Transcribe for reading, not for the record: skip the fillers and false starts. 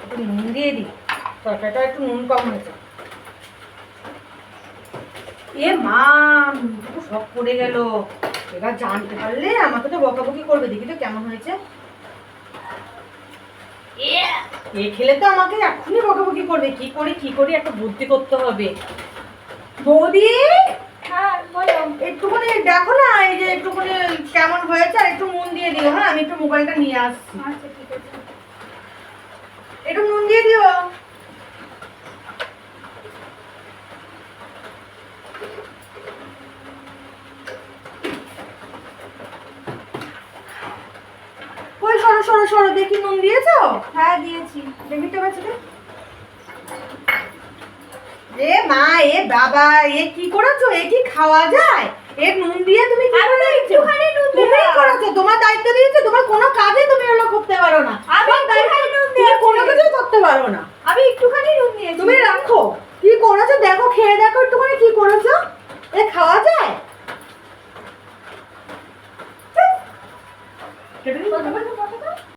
একটু নুন দিয়ে দিই, তরকারিটা একটু নুন কম হয়েছে। এ মা, নুনটুকু সব পড়ে গেল। এবার জানতে পারলে আমাকে তো বকাবকি করবে। দেখি তো কেমন হয়েছে। এ খেলে তো আমাকে এক্ষুনি বকাবকি করবে। কি করি একটা বুদ্ধি করতে হবে। বৌদি, হ্যাঁ বলো। একটুখানি দেখো না, এই যে একটুখানি কেমন হয়েছে, আর একটু নুন দিয়ে দিও। হ্যাঁ, আমি একটু মোবাইলটা নিয়ে আসছি। আচ্ছা ঠিক আছে। একটু নুন দিয়ে দিও। ওই সরো সরো সরো, দেখি নুন দিয়েছো? হ্যাঁ দিয়েছি। দেখি তো বাচ্চা। এ মা, এ বাবা, এ কি করেছো? এ কি খাওয়া যায়? এ নুন দিয়ে তুমি কি আমি তো করেছো? একটুখানি নুন তুমি দিলাম। করেছো, তোমার দায়িত্ব দিয়েছে। তোমার কোনো কাজে তুমি এগুলো করতে পারো না। আমি একটুখানি নুন তুমি দিয়েছি। কোনো কিছুই করতে পারো না। আমি একটুখানি নুন দিয়েছি। তুমি রাখো। কি করেছো দেখো, খেয়ে দেখো একটুখানি কি করেছো। এ খাওয়া যায়? কেটে দিই? কত বলছো, কত?